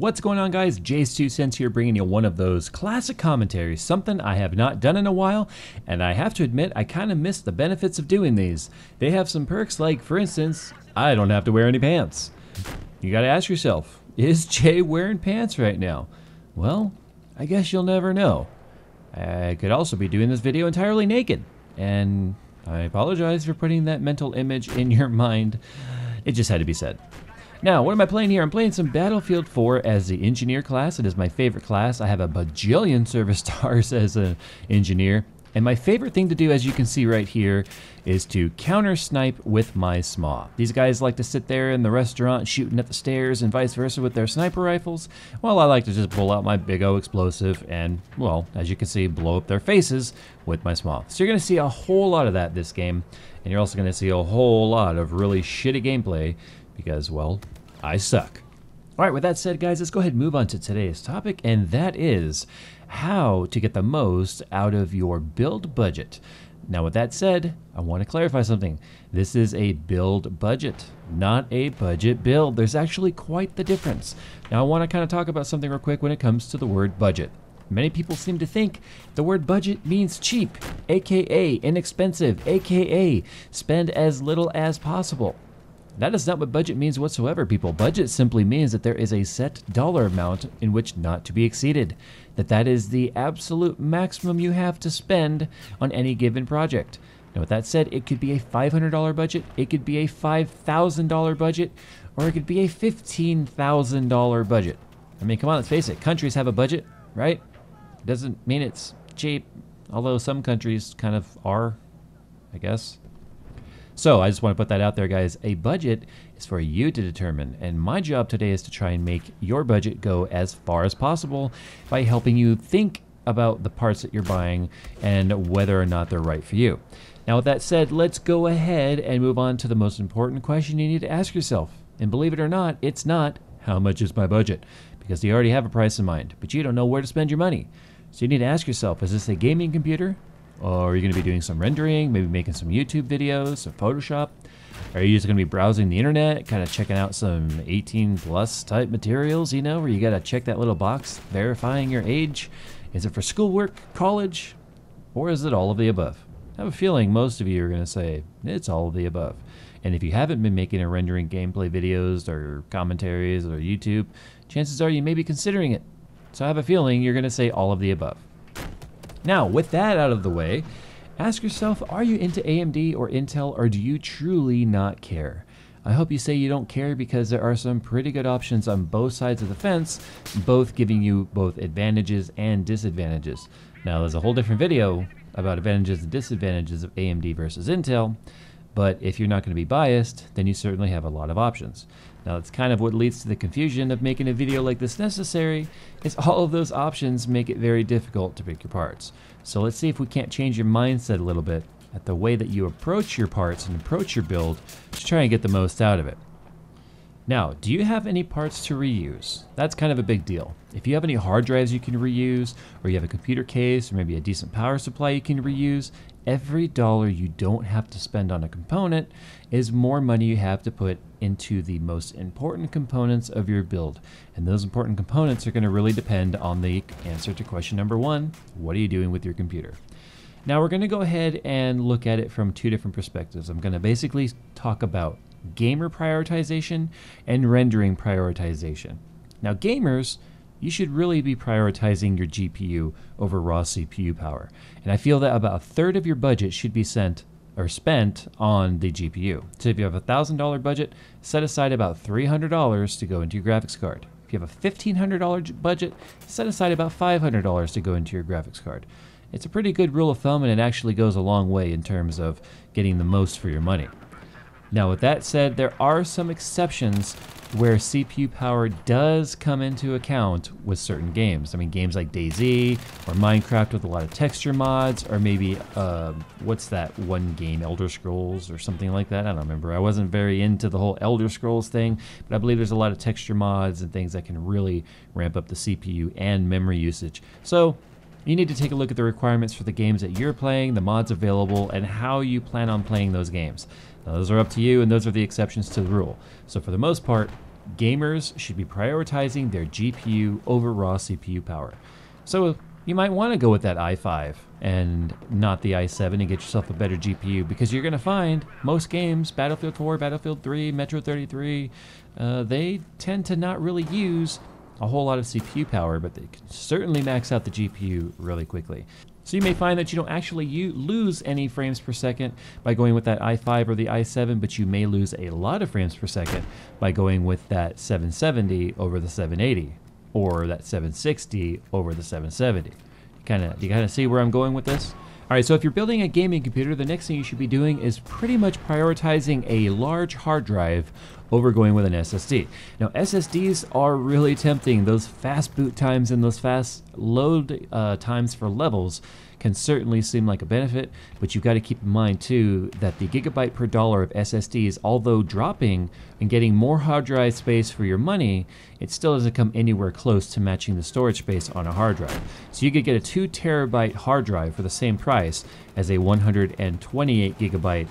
What's going on, guys? JayzTwoCents here, bringing you one of those classic commentaries, something I have not done in a while, and I have to admit I kind of miss the benefits of doing these. They have some perks like, for instance, I don't have to wear any pants. You gotta ask yourself, is Jay wearing pants right now? Well, I guess you'll never know. I could also be doing this video entirely naked, and I apologize for putting that mental image in your mind. It just had to be said. Now, what am I playing here? I'm playing some Battlefield 4 as the Engineer class. It is my favorite class. I have a bajillion service stars as an Engineer. And my favorite thing to do, as you can see right here, is to counter-snipe with my SMAW. These guys like to sit there in the restaurant shooting at the stairs and vice versa with their sniper rifles. Well, I like to just pull out my big O explosive and, well, as you can see, blow up their faces with my SMAW. So you're going to see a whole lot of that this game. And you're also going to see a whole lot of really shitty gameplay because, well, I suck. All right, with that said, guys, let's go ahead and move on to today's topic, and that is how to get the most out of your build budget. Now, with that said, I want to clarify something. This is a build budget, not a budget build. There's actually quite the difference. Now, I want to kind of talk about something real quick when it comes to the word budget. Many people seem to think the word budget means cheap, aka inexpensive, aka spend as little as possible. That is not what budget means whatsoever, people. Budget simply means that there is a set dollar amount in which not to be exceeded. That is the absolute maximum you have to spend on any given project. Now, with that said, it could be a $500 budget, it could be a $5,000 budget, or it could be a $15,000 budget. I mean, come on, let's face it. Countries have a budget, right? It doesn't mean it's cheap, although some countries kind of are, I guess. So I just want to put that out there, guys. A budget is for you to determine, and my job today is to try and make your budget go as far as possible by helping you think about the parts that you're buying and whether or not they're right for you. Now, with that said, let's go ahead and move on to the most important question you need to ask yourself. And believe it or not, it's not, how much is my budget? Because you already have a price in mind, but you don't know where to spend your money. So you need to ask yourself, is this a gaming computer? Or are you going to be doing some rendering, maybe making some YouTube videos, some Photoshop? Are you just going to be browsing the internet, kind of checking out some 18+ type materials, you know, where you got to check that little box verifying your age? Is it for schoolwork, college, or is it all of the above? I have a feeling most of you are going to say it's all of the above. And if you haven't been making or rendering gameplay videos or commentaries or YouTube, chances are you may be considering it. So I have a feeling you're going to say all of the above. Now, with that out of the way, ask yourself, are you into AMD or Intel, or do you truly not care? I hope you say you don't care because there are some pretty good options on both sides of the fence, both giving you both advantages and disadvantages. Now, there's a whole different video about advantages and disadvantages of AMD versus Intel, but if you're not going to be biased, then you certainly have a lot of options. Now, that's kind of what leads to the confusion of making a video like this necessary, is all of those options make it very difficult to pick your parts. So let's see if we can't change your mindset a little bit at the way that you approach your parts and approach your build to try and get the most out of it. Now, do you have any parts to reuse? That's kind of a big deal. If you have any hard drives you can reuse, or you have a computer case, or maybe a decent power supply you can reuse, every dollar you don't have to spend on a component is more money you have to put into the most important components of your build. And those important components are going to really depend on the answer to question number one: what are you doing with your computer? Now, we're going to go ahead and look at it from two different perspectives. I'm going to basically talk about gamer prioritization and rendering prioritization. Now, gamers, you should really be prioritizing your GPU over raw CPU power. And I feel that about a third of your budget should be spent on the GPU. So if you have a $1,000 budget, set aside about $300 to go into your graphics card. If you have a $1,500 budget, set aside about $500 to go into your graphics card. It's a pretty good rule of thumb, and it actually goes a long way in terms of getting the most for your money. Now, with that said, there are some exceptions where CPU power does come into account with certain games. I mean, games like DayZ or Minecraft with a lot of texture mods, or maybe, what's that one game, Elder Scrolls or something like that? I don't remember. I wasn't very into the whole Elder Scrolls thing, but I believe there's a lot of texture mods and things that can really ramp up the CPU and memory usage. So you need to take a look at the requirements for the games that you're playing, the mods available, and how you plan on playing those games. Now, those are up to you, and those are the exceptions to the rule. So for the most part, Gamers should be prioritizing their GPU over raw CPU power. So you might want to go with that i5 and not the i7 and get yourself a better GPU, because you're going to find most games, Battlefield 4, Battlefield 3, Metro 33, they tend to not really use a whole lot of CPU power, but they can certainly max out the GPU really quickly. So you may find that you don't actually lose any frames per second by going with that i5 or the i7, but you may lose a lot of frames per second by going with that 770 over the 780 or that 760 over the 770. You kind of see where I'm going with this? All right, so if you're building a gaming computer, the next thing you should be doing is pretty much prioritizing a large hard drive over going with an SSD. Now, SSDs are really tempting. Those fast boot times and those fast load times for levels can certainly seem like a benefit, but you've got to keep in mind too that the gigabyte per dollar of SSDs, although dropping and getting more hard drive space for your money, it still doesn't come anywhere close to matching the storage space on a hard drive. So you could get a 2 terabyte hard drive for the same price as a 128 gigabyte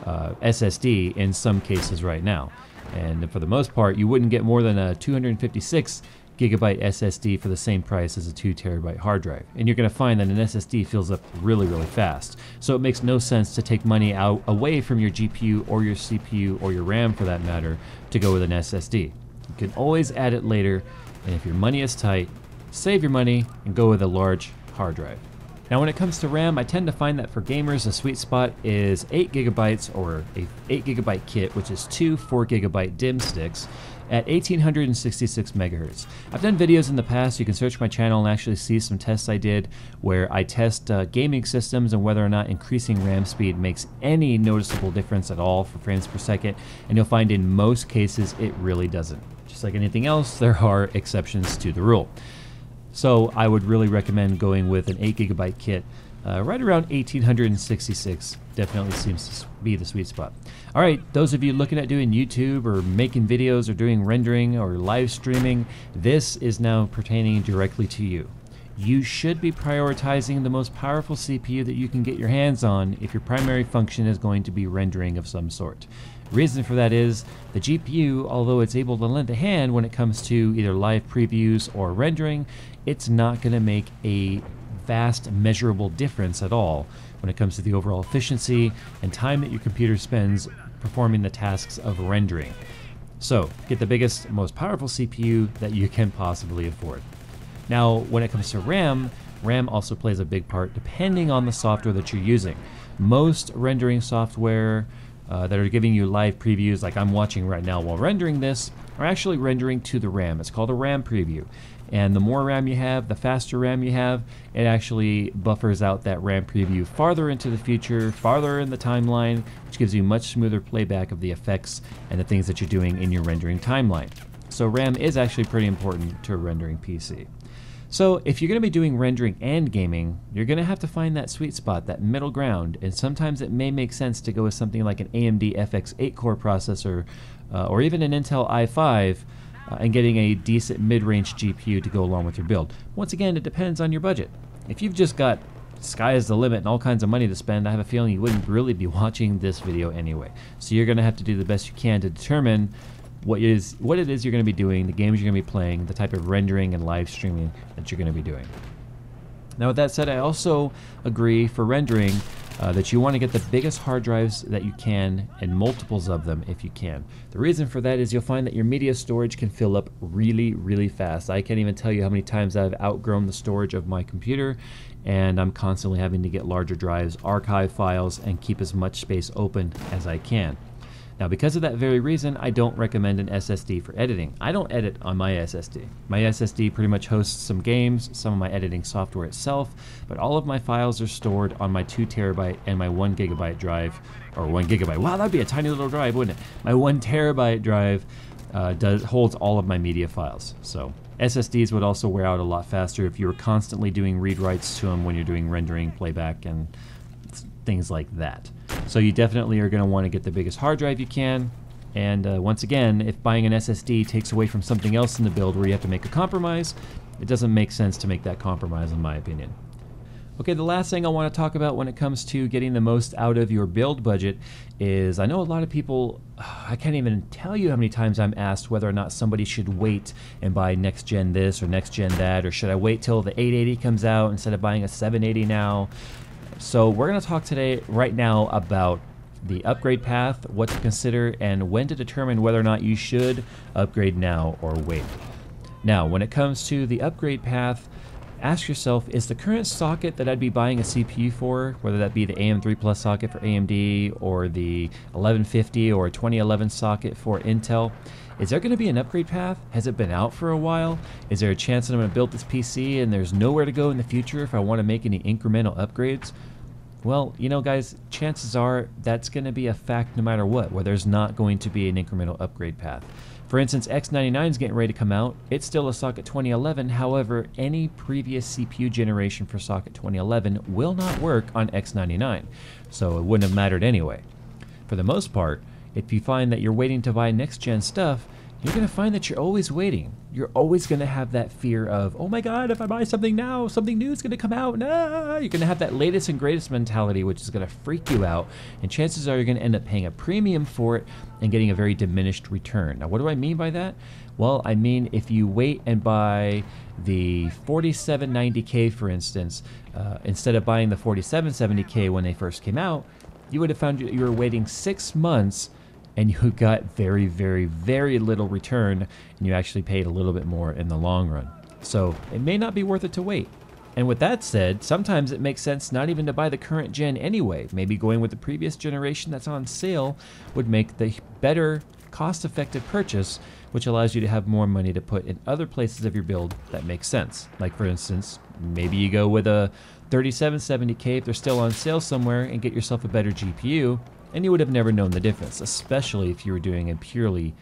SSD in some cases right now. And for the most part, you wouldn't get more than a 256 gigabyte SSD for the same price as a 2 terabyte hard drive. And you're going to find that an SSD fills up really, really fast. So it makes no sense to take money away from your GPU or your CPU or your RAM for that matter to go with an SSD. You can always add it later, and if your money is tight, save your money and go with a large hard drive. Now when it comes to RAM, I tend to find that for gamers, the sweet spot is 8 gigabytes or a 8 gigabyte kit, which is 2 4 gigabyte DIMM sticks at 1866 megahertz. I've done videos in the past. You can search my channel and actually see some tests I did where I test gaming systems and whether or not increasing RAM speed makes any noticeable difference at all for frames per second, and you'll find in most cases it really doesn't. Just like anything else, there are exceptions to the rule. So I would really recommend going with an 8 gigabyte kit right around 1866. Definitely seems to be the sweet spot. All right, those of you looking at doing YouTube or making videos or doing rendering or live streaming, this is now pertaining directly to you. You should be prioritizing the most powerful CPU that you can get your hands on if your primary function is going to be rendering of some sort. Reason for that is the GPU, although it's able to lend a hand when it comes to either live previews or rendering, it's not going to make a vast measurable difference at all when it comes to the overall efficiency and time that your computer spends performing the tasks of rendering. So get the biggest, most powerful CPU that you can possibly afford. Now, when it comes to RAM, RAM also plays a big part depending on the software that you're using. Most rendering software that are giving you live previews, like I'm watching right now while rendering this, are actually rendering to the RAM. It's called a RAM preview. And the more RAM you have, the faster RAM you have, it actually buffers out that RAM preview farther into the future, farther in the timeline, which gives you much smoother playback of the effects and the things that you're doing in your rendering timeline. So RAM is actually pretty important to a rendering PC. So if you're going to be doing rendering and gaming, you're going to have to find that sweet spot, that middle ground, and sometimes it may make sense to go with something like an AMD FX 8-core processor or even an Intel i5 and getting a decent mid-range GPU to go along with your build. Once again, it depends on your budget. If you've just got sky is the limit and all kinds of money to spend, I have a feeling you wouldn't really be watching this video anyway. So you're going to have to do the best you can to determine what it is you're going to be doing, the games you're going to be playing, the type of rendering and live streaming that you're going to be doing. Now with that said, I also agree for rendering that you want to get the biggest hard drives that you can and multiples of them if you can. The reason for that is you'll find that your media storage can fill up really, really fast. I can't even tell you how many times I've outgrown the storage of my computer, and I'm constantly having to get larger drives, archive files, and keep as much space open as I can. Now because of that very reason, I don't recommend an SSD for editing. I don't edit on my SSD. My SSD pretty much hosts some games, some of my editing software itself, but all of my files are stored on my 2 terabyte and my 1 gigabyte drive, or 1 gigabyte. Wow, that'd be a tiny little drive, wouldn't it? My 1 terabyte drive holds all of my media files. So SSDs would also wear out a lot faster if you were constantly doing read-writes to them when you're doing rendering, playback, and things like that. So you definitely are going to want to get the biggest hard drive you can. And once again, if buying an SSD takes away from something else in the build where you have to make a compromise, it doesn't make sense to make that compromise in my opinion. Okay, the last thing I want to talk about when it comes to getting the most out of your build budget is I know a lot of people, I can't even tell you how many times I'm asked whether or not somebody should wait and buy next gen this or next gen that, or should I wait till the 880 comes out instead of buying a 780 now. So we're going to talk today right now about the upgrade path, what to consider, and when to determine whether or not you should upgrade now or wait. Now, when it comes to the upgrade path, ask yourself, is the current socket that I'd be buying a CPU for, whether that be the AM3 Plus socket for AMD or the 1150 or 2011 socket for Intel, is there going to be an upgrade path? Has it been out for a while? Is there a chance that I'm going to build this PC and there's nowhere to go in the future if I want to make any incremental upgrades? Well, you know guys, chances are that's going to be a fact no matter what, where there's not going to be an incremental upgrade path. For instance, X99 is getting ready to come out. It's still a socket 2011. However, any previous CPU generation for socket 2011 will not work on X99, so it wouldn't have mattered anyway. For the most part, if you find that you're waiting to buy next gen stuff, you're going to find that you're always waiting. You're always going to have that fear of, oh my god, if I buy something now, something new is going to come out. Nah! You're going to have that latest and greatest mentality, which is going to freak you out. And chances are you're going to end up paying a premium for it and getting a very diminished return. Now, what do I mean by that? Well, I mean if you wait and buy the 4790K, for instance, instead of buying the 4770K when they first came out, you would have found you were waiting 6 months and you got very, very, very little return, and you actually paid a little bit more in the long run. So it may not be worth it to wait. And with that said, sometimes it makes sense not even to buy the current gen anyway. Maybe going with the previous generation that's on sale would make the better cost-effective purchase, which allows you to have more money to put in other places of your build that makes sense. Like for instance, maybe you go with a 3770K if they're still on sale somewhere and get yourself a better GPU, and you would have never known the difference, especially if you were doing a purely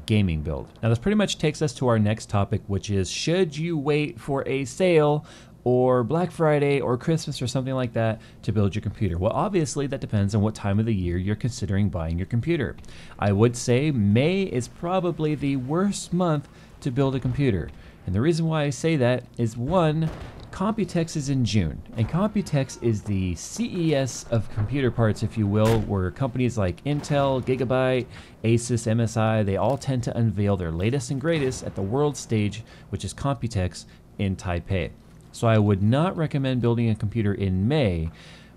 gaming build. Now this pretty much takes us to our next topic, which is, should you wait for a sale or Black Friday or Christmas or something like that to build your computer? Well, obviously that depends on what time of the year you're considering buying your computer. I would say May is probably the worst month to build a computer. And the reason why I say that is, one, Computex is in June, and Computex is the CES of computer parts, if you will, where companies like Intel, Gigabyte, Asus, MSI, they all tend to unveil their latest and greatest at the world stage, which is Computex in Taipei. So I would not recommend building a computer in May,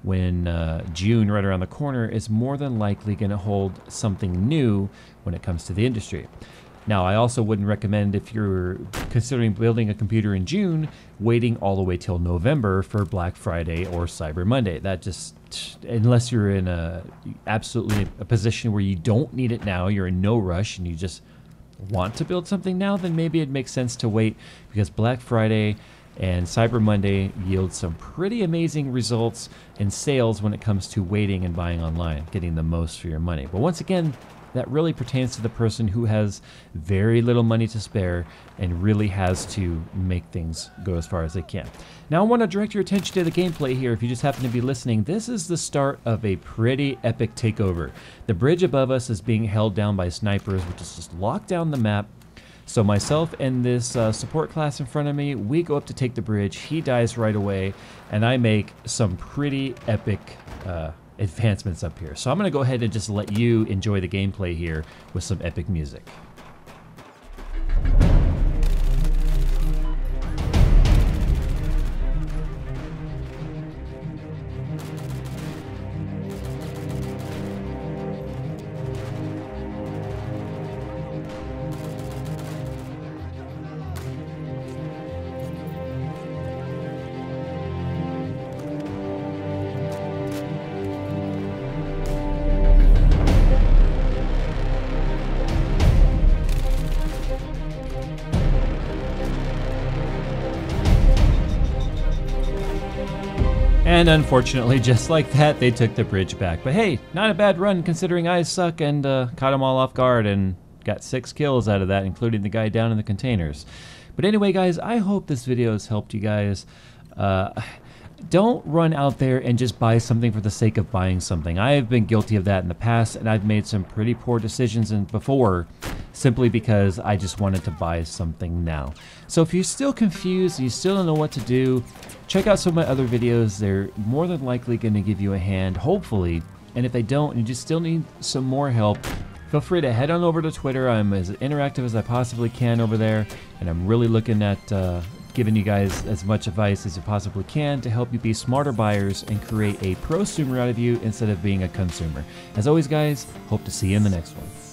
when June, right around the corner, is more than likely going to hold something new when it comes to the industry. Now, I also wouldn't recommend, if you're considering building a computer in June, waiting all the way till November for Black Friday or Cyber Monday. That just, unless you're in absolutely a position where you don't need it now, you're in no rush, and you just want to build something now, then maybe it makes sense to wait, because Black Friday and Cyber Monday yield some pretty amazing results in sales when it comes to waiting and buying online, getting the most for your money. But once again, that really pertains to the person who has very little money to spare and really has to make things go as far as they can. Now I want to direct your attention to the gameplay here. If you just happen to be listening, this is the start of a pretty epic takeover. The bridge above us is being held down by snipers, which is just locked down the map. So myself and this support class in front of me, we go up to take the bridge. He dies right away, and I make some pretty epic advancements up here. So I'm going to go ahead and just let you enjoy the gameplay here with some epic music. And unfortunately, just like that, they took the bridge back. But hey, not a bad run considering I suck, and caught them all off guard and got 6 kills out of that, including the guy down in the containers. But anyway, guys, I hope this video has helped you guys. Don't run out there and just buy something for the sake of buying something. I have been guilty of that in the past, and I've made some pretty poor decisions before simply because I just wanted to buy something now. So if you're still confused and you still don't know what to do, check out some of my other videos. They're more than likely going to give you a hand, hopefully. And if they don't, and you just still need some more help, feel free to head on over to Twitter. I'm as interactive as I possibly can over there, and I'm really looking at giving you guys as much advice as you possibly can to help you be smarter buyers and create a prosumer out of you instead of being a consumer. As always, guys, hope to see you in the next one.